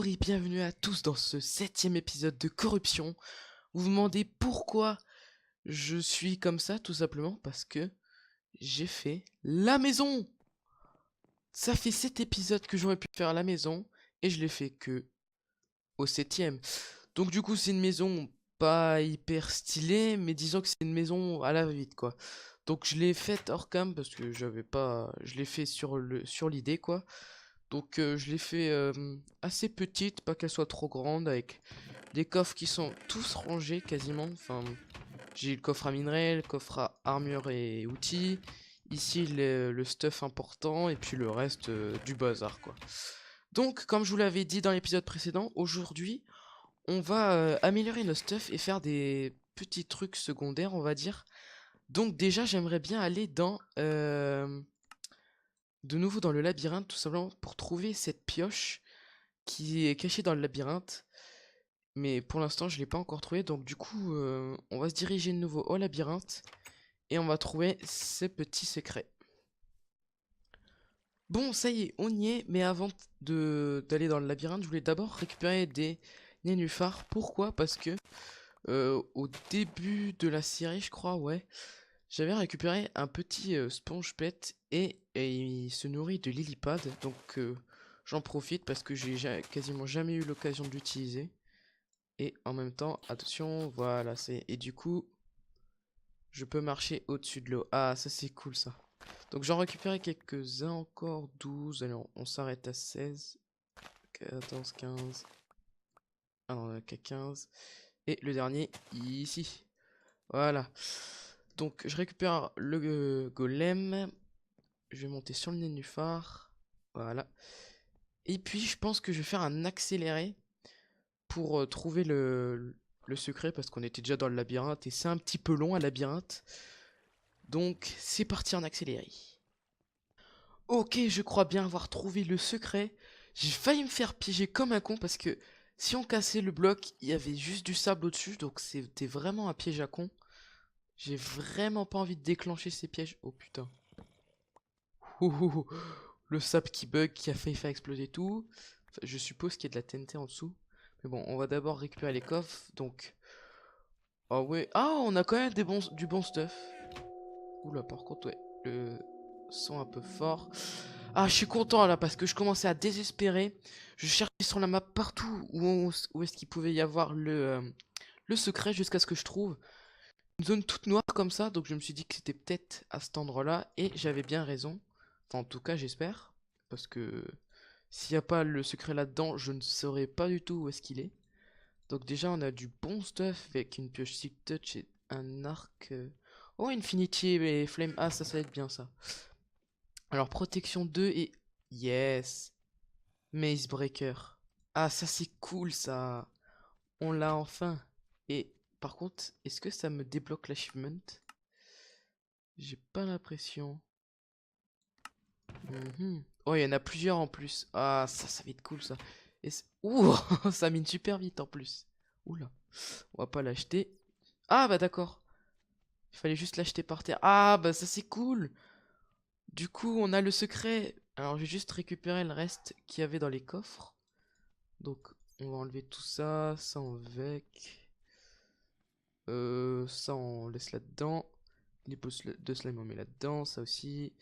Bonjour et bienvenue à tous dans ce 7e épisode de Corruption. Vous vous demandez pourquoi je suis comme ça, tout simplement parce que j'ai fait la maison. Ça fait 7 épisodes que j'aurais pu faire la maison et je l'ai fait que au 7e. Donc du coup c'est une maison pas hyper stylée, mais disons que c'est une maison à la va-vite quoi. Donc je l'ai faite hors cam parce que j'avais pas, je l'ai fait sur l'idée quoi. Donc je l'ai fait assez petite, pas qu'elle soit trop grande, avec des coffres qui sont tous rangés quasiment. Enfin, j'ai le coffre à minerais, le coffre à armure et outils. Ici le stuff important et puis le reste du bazar quoi. Donc comme je vous l'avais dit dans l'épisode précédent, aujourd'hui on va améliorer nos stuff et faire des petits trucs secondaires on va dire. Donc déjà j'aimerais bien aller dans de nouveau dans le labyrinthe tout simplement pour trouver cette pioche qui est cachée dans le labyrinthe. Mais pour l'instant, je l'ai pas encore trouvé. Donc du coup, on va se diriger de nouveau au labyrinthe. Et on va trouver ces petits secrets. Bon, ça y est, on y est. Mais avant d'aller dans le labyrinthe, je voulais d'abord récupérer des nénuphars. Pourquoi? Parce que au début de la série, je crois, ouais, j'avais récupéré un petit sponge pet. Et il se nourrit de lillipad. Donc j'en profite parce que j'ai quasiment jamais eu l'occasion de l'utiliser. Et en même temps, attention, voilà, c'est... Et du coup, je peux marcher au-dessus de l'eau. Ah, ça c'est cool ça. Donc j'en récupérais quelques-uns encore, 12. Alors, on s'arrête à 16, 14, 15. Ah non, on a qu'à 15. Et le dernier, ici. Voilà. Donc je récupère le golem. Je vais monter sur le nénuphar. Voilà. Et puis je pense que je vais faire un accéléré pour trouver le secret parce qu'on était déjà dans le labyrinthe et c'est un petit peu long un labyrinthe. Donc c'est parti en accéléré. Ok, je crois bien avoir trouvé le secret. J'ai failli me faire piéger comme un con parce que si on cassait le bloc, il y avait juste du sable au-dessus, donc c'était vraiment un piège à con. J'ai vraiment pas envie de déclencher ces pièges. Oh putain. Ouh, ouh, ouh. Le sable qui bug, qui a failli faire exploser tout. Enfin, je suppose qu'il y a de la TNT en dessous. Mais bon, on va d'abord récupérer les coffres. Donc, ah ouais. Ah, on a quand même du bon stuff. Oula, par contre, ouais. Le son un peu fort. Ah, je suis content là parce que je commençais à désespérer. Je cherchais sur la map partout où est-ce qu'il pouvait y avoir le secret jusqu'à ce que je trouve une zone toute noire comme ça. Donc je me suis dit que c'était peut-être à cet endroit-là. Et j'avais bien raison. Enfin, en tout cas, j'espère. Parce que s'il n'y a pas le secret là-dedans, je ne saurais pas du tout où est-ce qu'il est. Donc déjà, on a du bon stuff avec une pioche Silk Touch et un arc. Oh, Infinity et Flame. Ah, ça va être bien ça. Alors, protection 2 et... Yes. Maze Breaker. Ah, ça c'est cool ça. On l'a enfin. Et par contre, est-ce que ça me débloque l'achievement? J'ai pas l'impression. Mhm. Oh, il y en a plusieurs en plus. Ah, ça va être cool ça. Ouh, ça mine super vite en plus. Oula. On va pas l'acheter. Ah bah d'accord. Il fallait juste l'acheter par terre. Ah bah ça c'est cool. Du coup on a le secret. Alors je vais juste récupérer le reste qu'il y avait dans les coffres. Donc on va enlever tout ça. Ça on vec. Ça on laisse là-dedans. Les pots de slime on met là-dedans. Ça aussi.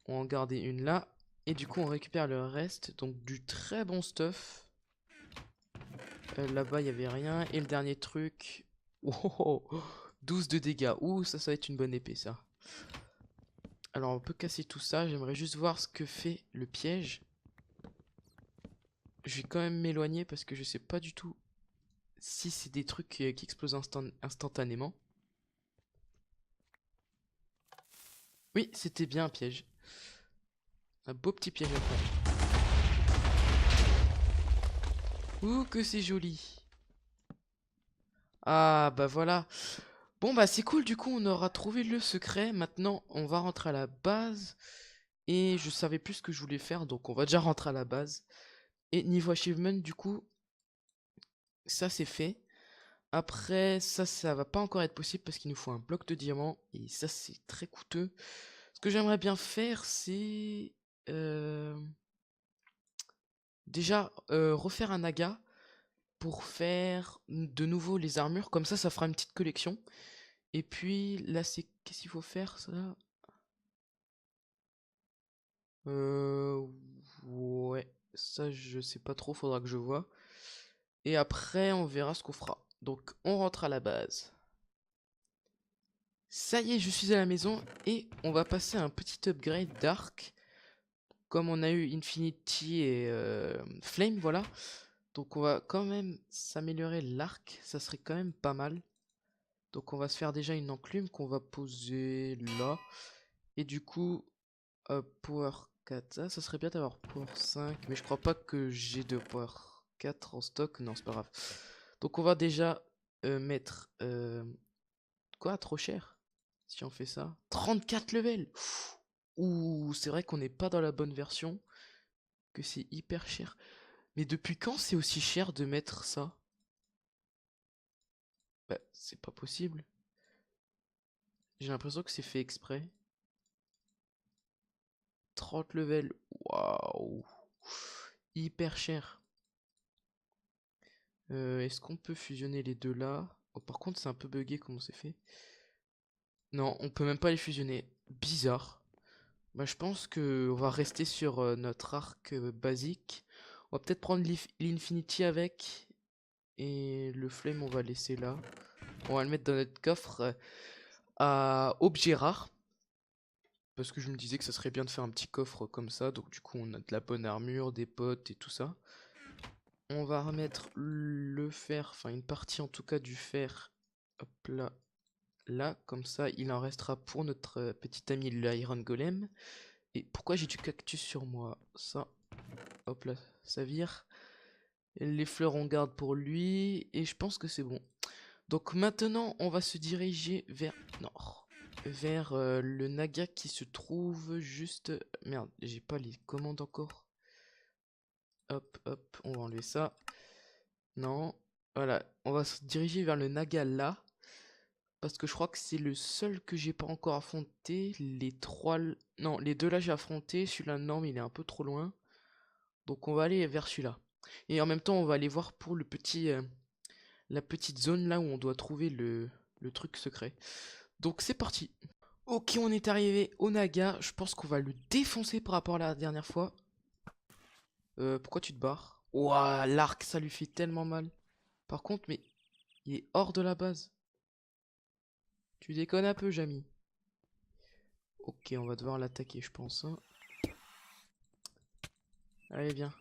On va en garder une là. Et du coup on récupère le reste. Donc du très bon stuff. Là-bas il y avait rien. Et le dernier truc. Oh, 12 de dégâts. Ouh, ça va être une bonne épée, ça. Alors, on peut casser tout ça. J'aimerais juste voir ce que fait le piège. Je vais quand même m'éloigner parce que je sais pas du tout si c'est des trucs qui explosent instantanément. Oui, c'était bien un piège. Un beau petit piège à prendre. Ouh, que c'est joli. Ah, bah voilà. Bon, bah c'est cool. Du coup, on aura trouvé le secret. Maintenant, on va rentrer à la base. Et je savais plus ce que je voulais faire. Donc, on va déjà rentrer à la base. Et niveau achievement, du coup, ça c'est fait. Après, ça va pas encore être possible parce qu'il nous faut un bloc de diamant. Et ça, c'est très coûteux. Ce que j'aimerais bien faire, c'est... euh, déjà refaire un naga pour faire de nouveau les armures. Comme ça fera une petite collection. Et puis là, c'est qu'est-ce qu'il faut faire ça? Euh, ouais, ça je sais pas trop, faudra que je vois. Et après, on verra ce qu'on fera. Donc, on rentre à la base. Ça y est, je suis à la maison et on va passer à un petit upgrade d'arc. Comme on a eu Infinity et Flame, voilà. Donc on va quand même s'améliorer l'arc, ça serait quand même pas mal. Donc on va se faire déjà une enclume qu'on va poser là. Et du coup, Power 4, ça serait bien d'avoir Power 5. Mais je crois pas que j'ai de Power 4 en stock, non c'est pas grave. Donc on va déjà mettre... quoi, trop cher si on fait ça. 34 levels. Ouh, c'est vrai qu'on n'est pas dans la bonne version, que c'est hyper cher. Mais depuis quand c'est aussi cher de mettre ça? Bah, c'est pas possible. J'ai l'impression que c'est fait exprès. 30 levels. Waouh. Hyper cher. Est-ce qu'on peut fusionner les deux là? Oh, par contre, c'est un peu buggé comment c'est fait. Non, on peut même pas les fusionner. Bizarre. Bah, je pense que on va rester sur notre arc basique. On va peut-être prendre l'Infinity avec. Et le Flame, on va laisser là. On va le mettre dans notre coffre à objet rare. Parce que je me disais que ça serait bien de faire un petit coffre comme ça. Donc du coup, on a de la bonne armure, des potes et tout ça. On va remettre le fer, enfin une partie en tout cas du fer. Hop là, là. Comme ça, il en restera pour notre petit ami l'Iron Golem. Et pourquoi j'ai du cactus sur moi? Ça, hop là, ça vire. Les fleurs on garde pour lui. Et je pense que c'est bon. Donc maintenant, on va se diriger vers nord. Vers le Naga qui se trouve juste... Merde, j'ai pas les commandes encore. Hop, hop, on va enlever ça. Non. Voilà, on va se diriger vers le Naga là. Parce que je crois que c'est le seul que j'ai pas encore affronté. Les trois... Non, les deux là j'ai affronté. Celui-là, non, mais il est un peu trop loin. Donc on va aller vers celui-là. Et en même temps, on va aller voir pour le petit... la petite zone là où on doit trouver le truc secret. Donc c'est parti. Ok, on est arrivé au Naga. Je pense qu'on va le défoncer par rapport à la dernière fois. Pourquoi tu te barres? Ouah, l'arc, ça lui fait tellement mal. Par contre, mais il est hors de la base. Tu déconnes un peu, Jamy. Ok, on va devoir l'attaquer, je pense, hein. Allez, viens.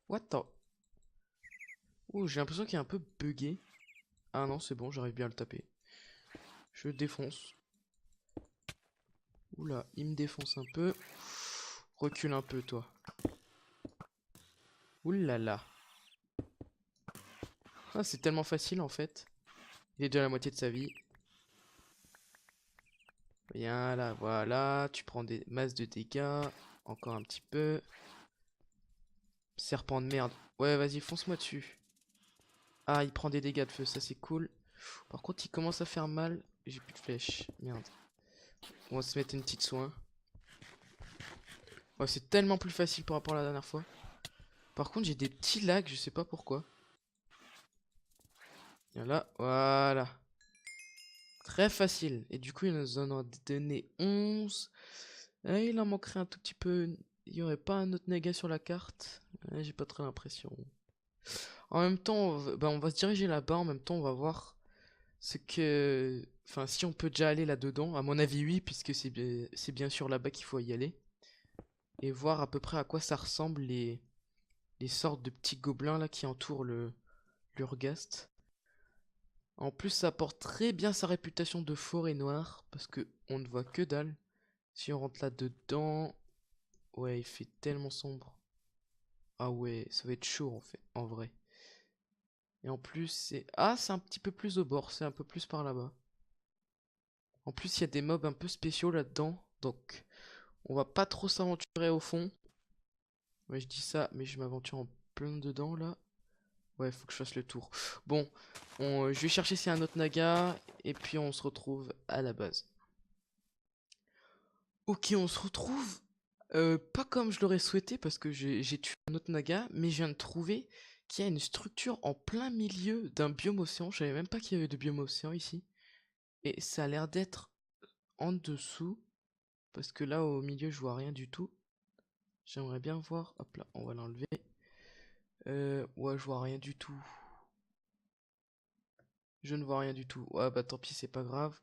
What the... Ouh, j'ai l'impression qu'il est un peu bugué. Ah non, c'est bon, j'arrive bien à le taper. Je défonce. Oula, il me défonce un peu. Recule un peu, toi. Oulala. Ah, c'est tellement facile, en fait. Il est déjà à la moitié de sa vie. Viens là, voilà. Tu prends des masses de dégâts. Encore un petit peu. Serpent de merde. Ouais, vas-y, fonce-moi dessus. Ah, il prend des dégâts de feu, ça c'est cool. Par contre, il commence à faire mal. J'ai plus de flèches. Merde. On va se mettre une petite soin. Ouais, c'est tellement plus facile par rapport à la dernière fois. Par contre, j'ai des petits lags, je sais pas pourquoi. Viens là, voilà. Très facile. Et du coup, il nous en a donné 11. Et il en manquerait un tout petit peu. Il y aurait pas un autre naga sur la carte. J'ai pas très l'impression. En même temps, on va se diriger là-bas. En même temps, on va voir ce que... Enfin, si on peut déjà aller là-dedans. À mon avis, oui, puisque c'est bien sûr là-bas qu'il faut y aller. Et voir à peu près à quoi ça ressemble les sortes de petits gobelins là qui entourent l'Urgast. En plus, ça porte très bien sa réputation de forêt noire, parce que on ne voit que dalle. Si on rentre là-dedans... Ouais, il fait tellement sombre. Ah ouais, ça va être chaud en fait, en vrai. Et en plus, c'est... Ah, c'est un petit peu plus au bord, c'est un peu plus par là-bas. En plus, il y a des mobs un peu spéciaux là-dedans, donc on va pas trop s'aventurer au fond. Ouais, je dis ça, mais je m'aventure en plein dedans là. Ouais, faut que je fasse le tour. Bon, je vais chercher s'il y a un autre naga, et puis on se retrouve à la base. Ok, on se retrouve Pas comme je l'aurais souhaité parce que j'ai tué un autre naga, mais je viens de trouver qu'il y a une structure en plein milieu d'un biome océan. Je savais même pas qu'il y avait de biome océan ici. Et ça a l'air d'être en dessous, parce que là au milieu je vois rien du tout. J'aimerais bien voir. Hop là, on va l'enlever. Ouais, je vois rien du tout. Je ne vois rien du tout. Ouais, bah tant pis, c'est pas grave.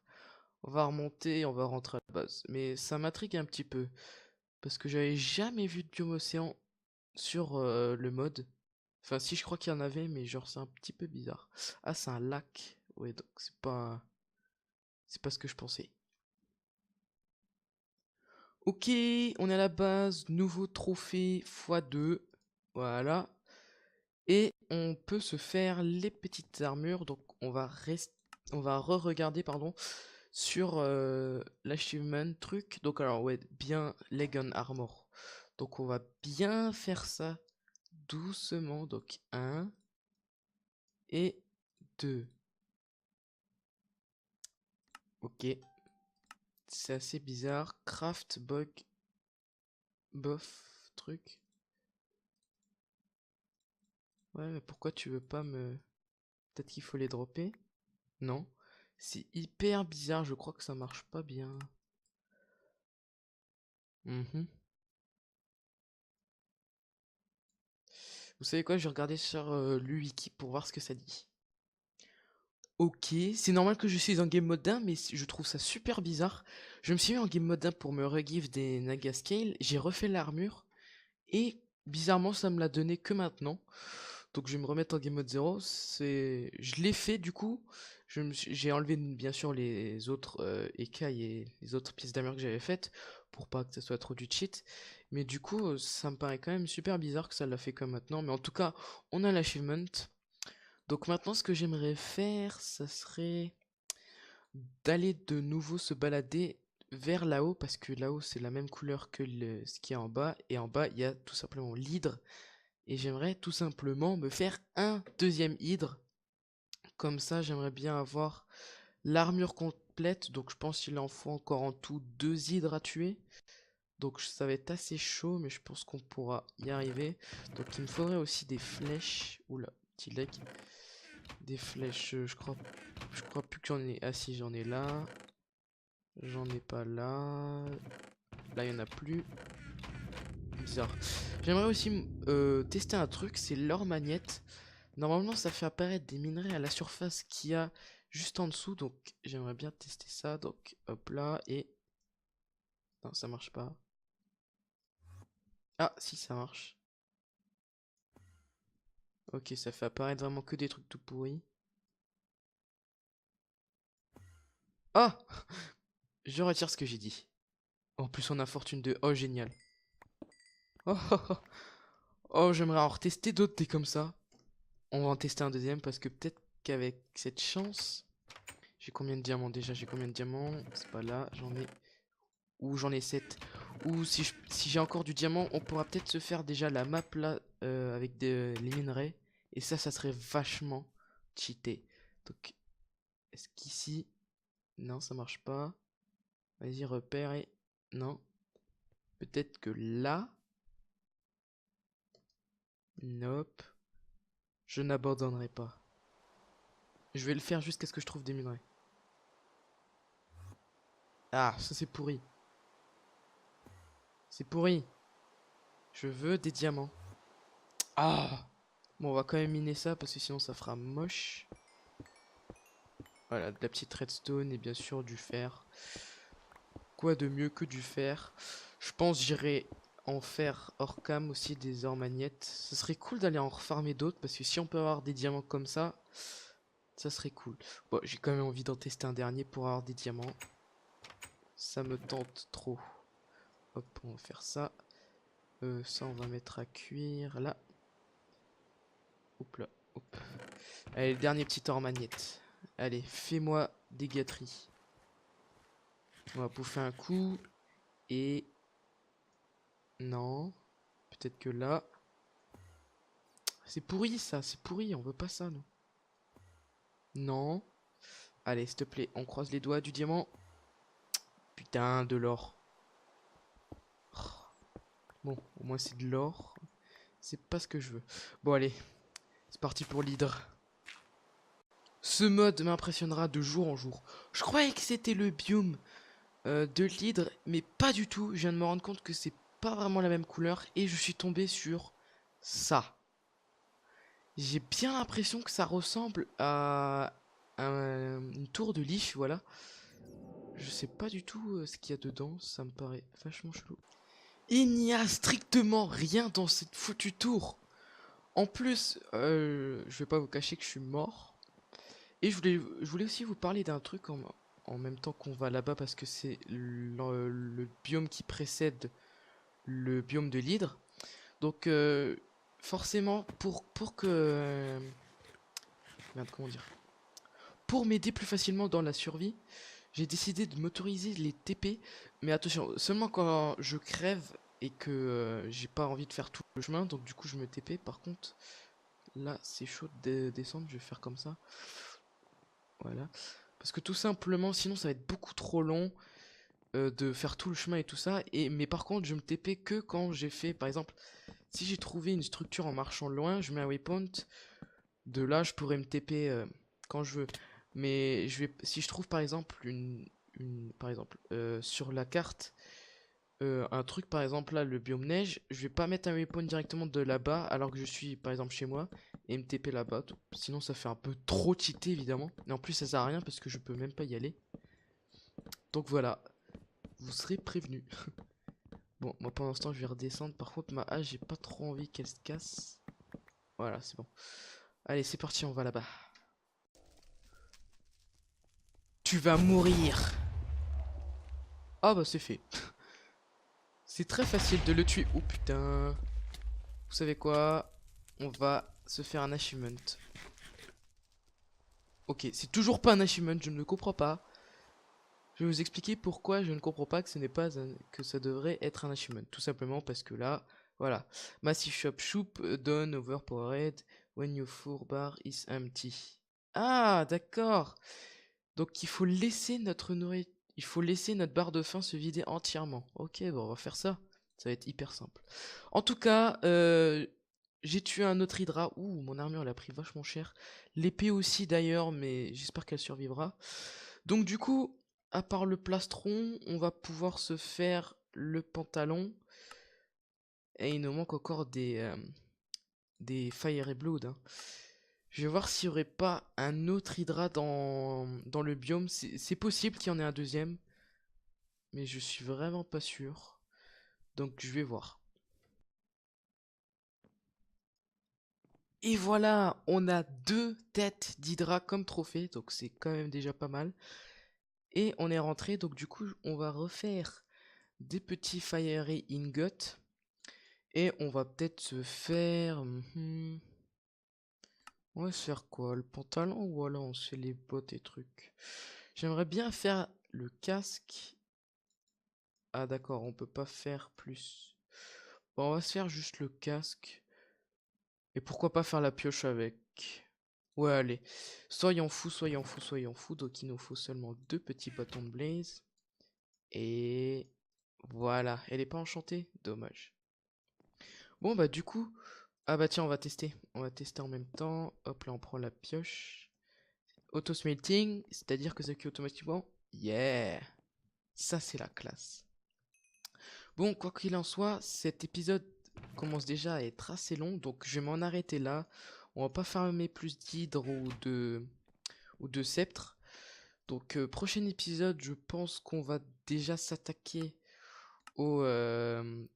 On va remonter et on va rentrer à la base. Mais ça m'intrigue un petit peu. Parce que j'avais jamais vu de biome océan sur le mode. Enfin, si, je crois qu'il y en avait, mais genre, c'est un petit peu bizarre. Ah, c'est un lac. Ouais, donc c'est pas. C'est pas ce que je pensais. Ok, on est à la base. Nouveau trophée x2. Voilà. Et on peut se faire les petites armures. Donc, on va re-regarder, pardon, sur l'achievement truc. Donc, alors, ouais, bien Legon Armor. Donc, on va bien faire ça doucement. Donc, un et 2. Ok. C'est assez bizarre. Craft, bug, bof, truc. Ouais, mais pourquoi tu veux pas me... Peut-être qu'il faut les dropper? Non. C'est hyper bizarre, je crois que ça marche pas bien. Mhm. Vous savez quoi, je vais regarder sur l'Uwiki pour voir ce que ça dit. Ok, c'est normal que je suis en game mode 1, mais je trouve ça super bizarre. Je me suis mis en game mode 1 pour me regive des Naga Scale, j'ai refait l'armure, et bizarrement ça me l'a donné que maintenant. Donc je vais me remettre en game mode 0. Je l'ai fait du coup. J'ai enlevé bien sûr les autres écailles et les autres pièces d'armure que j'avais faites pour pas que ça soit trop du cheat. Mais du coup, ça me paraît quand même super bizarre que ça l'a fait comme maintenant. Mais en tout cas, on a l'achievement. Donc maintenant, ce que j'aimerais faire, ça serait d'aller de nouveau se balader vers là-haut parce que là-haut c'est la même couleur que ce qu'il y a en bas et en bas il y a tout simplement l'hydre et j'aimerais tout simplement me faire un deuxième hydre. Comme ça, j'aimerais bien avoir l'armure complète. Donc, je pense qu'il en faut encore en tout 2 hydres à tuer. Donc, ça va être assez chaud, mais je pense qu'on pourra y arriver. Donc, il me faudrait aussi des flèches. Oula, petit lag. Des flèches, je crois plus que j'en ai. Ah, si, j'en ai là. J'en ai pas là. Là, il y en a plus. Bizarre. J'aimerais aussi tester un truc, c'est l'or magnète. Normalement, ça fait apparaître des minerais à la surface qu'il y a juste en dessous. Donc, j'aimerais bien tester ça. Donc, hop là. Et... Non, ça marche pas. Ah, si, ça marche. Ok, ça fait apparaître vraiment que des trucs tout pourris. Ah! Je retire ce que j'ai dit. En plus, on a fortune de... Oh, génial. Oh, oh, oh. Oh, j'aimerais en retester d'autres des comme ça. On va en tester un deuxième parce que peut-être qu'avec cette chance... J'ai combien de diamants déjà? J'ai combien de diamants? C'est pas là, j'en ai... Ou j'en ai 7. Ou si j'ai encore du diamant, on pourra peut-être se faire déjà la map là avec les minerais. Et ça serait vachement cheaté. Donc, est-ce qu'ici... Non, ça marche pas. Vas-y, repère et... Non. Peut-être que là... Nope. Je n'abandonnerai pas. Je vais le faire jusqu'à ce que je trouve des minerais. Ah, ça c'est pourri. C'est pourri. Je veux des diamants. Ah! Bon, on va quand même miner ça parce que sinon ça fera moche. Voilà, de la petite redstone et bien sûr du fer. Quoi de mieux que du fer? Je pense j'irai en faire hors cam aussi des or magnettes. Ce serait cool d'aller en refarmer d'autres parce que si on peut avoir des diamants comme ça serait cool. Bon, j'ai quand même envie d'en tester un dernier pour avoir des diamants. Ça me tente trop. Hop, on va faire ça. Ça, on va mettre à cuire là. Hop là, hop. Allez, le dernier petit or magnette. Allez, fais-moi des gâteries. On va bouffer un coup. Et... Non. Peut-être que là... C'est pourri ça, c'est pourri, on veut pas ça nous. Non. Allez, s'il te plaît, on croise les doigts du diamant. Putain, de l'or. Bon, au moins c'est de l'or. C'est pas ce que je veux. Bon, allez, c'est parti pour l'hydre. Ce mode m'impressionnera de jour en jour. Je croyais que c'était le biome de l'hydre, mais pas du tout. Je viens de me rendre compte que c'est pas vraiment la même couleur et je suis tombé sur ça. J'ai bien l'impression que ça ressemble à une tour de liche, voilà. Je sais pas du tout ce qu'il y a dedans, ça me paraît vachement chelou. Il n'y a strictement rien dans cette foutue tour. En plus, je vais pas vous cacher que je suis mort. Et je voulais aussi vous parler d'un truc en même temps qu'on va là-bas parce que c'est le biome qui précède le biome de l'hydre. Donc forcément, pour que... merde, comment dire? Pour m'aider plus facilement dans la survie, j'ai décidé de m'autoriser les TP. Mais attention, seulement quand je crève et que j'ai pas envie de faire tout le chemin. Donc du coup je me TP. Par contre, là c'est chaud de descendre, je vais faire comme ça. Voilà. Parce que tout simplement, sinon ça va être beaucoup trop long de faire tout le chemin et tout ça. Mais par contre, je me TP que quand j'ai fait, par exemple, si j'ai trouvé une structure en marchant loin, je mets un waypoint. De là, je pourrais me TP quand je veux. Mais si je trouve par exemple par exemple, sur la carte, un truc par exemple là, le biome neige, je vais pas mettre un waypoint directement de là-bas alors que je suis par exemple chez moi et me TP là-bas. Sinon, ça fait un peu trop cheaté évidemment. Et en plus, ça sert à rien parce que je peux même pas y aller. Donc voilà, vous serez prévenus. Bon, moi pendant ce temps, je vais redescendre. Par contre, ma hache, j'ai pas trop envie qu'elle se casse. Voilà, c'est bon. Allez, c'est parti, on va là-bas. Tu vas mourir. Ah bah c'est fait. C'est très facile de le tuer. Oh putain. Vous savez quoi? On va se faire un achievement. Ok, c'est toujours pas un achievement, je ne comprends pas. Je vais vous expliquer pourquoi je ne comprends pas que ce n'est pas que ça devrait être un achievement. Tout simplement parce que là, voilà. Massive Shop Shoop done overpowered when your four bar is empty. Ah, d'accord. Donc il faut laisser notre nourriture. Il faut laisser notre barre de faim se vider entièrement. Ok, bon, on va faire ça. Ça va être hyper simple. En tout cas, j'ai tué un autre Hydra. Ouh, mon armure, elle a pris vachement cher. L'épée aussi d'ailleurs, mais j'espère qu'elle survivra. Donc du coup, à part le plastron, on va pouvoir se faire le pantalon. Et il nous manque encore des Fire and Blood, hein. Je vais voir s'il n'y aurait pas un autre Hydra dans le biome. C'est possible qu'il y en ait un deuxième. Mais je suis vraiment pas sûr. Donc je vais voir. Et voilà, on a 2 têtes d'Hydra comme trophée. Donc c'est quand même déjà pas mal. Et on est rentré. Donc du coup, on va refaire des petits Fiery Ingots. Et on va peut-être se faire... On va se faire quoi? Le pantalon ou alors on se fait les bottes et trucs? J'aimerais bien faire le casque. Ah d'accord, on peut pas faire plus. Bon, on va se faire juste le casque. Et pourquoi pas faire la pioche avec? Ouais, allez. Soyons fous, soyons fous, soyons fous. Donc il nous faut seulement 2 petits bâtons de blaze. Et voilà. Elle est pas enchantée? Dommage. Bon bah du coup... Ah bah tiens, on va tester. On va tester en même temps. Hop là, on prend la pioche. Auto smelting, c'est-à-dire que ça cuit automatiquement. Yeah! Ça c'est la classe. Bon, quoi qu'il en soit, cet épisode commence déjà à être assez long, donc je vais m'en arrêter là. On va pas farmer plus d'hydre ou de sceptres. Donc prochain épisode, je pense qu'on va déjà s'attaquer au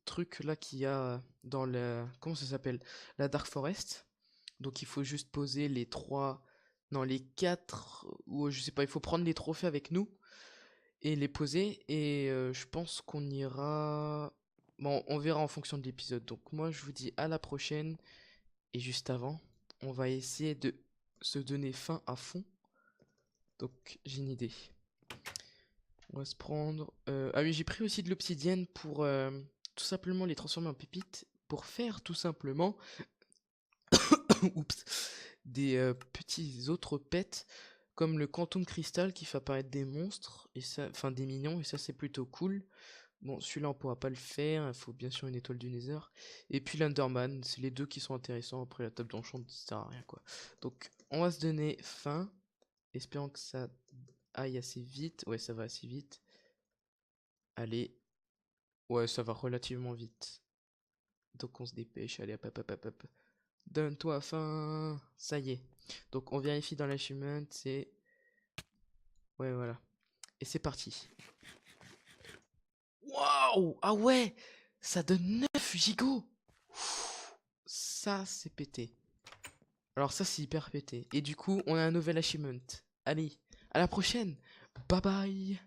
truc là qu'il y a dans la... Comment ça s'appelle? La Dark Forest. Donc il faut juste poser les 3... Non, les 4... Ou je sais pas, il faut prendre les trophées avec nous et les poser. Et je pense qu'on ira... Bon, on verra en fonction de l'épisode. Donc moi, je vous dis à la prochaine. Et juste avant, on va essayer de se donner fin à fond. Donc j'ai une idée. On va se prendre... Ah oui, j'ai pris aussi de l'obsidienne pour tout simplement les transformer en pépites. Pour faire tout simplement... Oups. Des petits autres pets. Comme le Quantum Crystal qui fait apparaître des monstres. Et ça... Enfin des mignons. Et ça c'est plutôt cool. Bon, celui-là, on pourra pas le faire. Il faut bien sûr une étoile du Nether. Et puis l'Enderman, c'est les deux qui sont intéressants. Après, la table d'enchant, ça sert à rien, quoi. Donc, on va se donner fin. Espérons que ça aille assez vite. Ouais, ça va assez vite. Allez. Ouais, ça va relativement vite. Donc, on se dépêche. Allez, hop, hop, hop, hop, hop. Donne-toi faim. Ça y est. Donc, on vérifie dans l'achievement. C'est... Ouais, voilà. Et c'est parti. Waouh! Ah ouais! Ça donne 9 gigots! Ça, c'est pété. Alors ça, c'est hyper pété. Et du coup, on a un nouvel achievement. Allez, à la prochaine! Bye bye!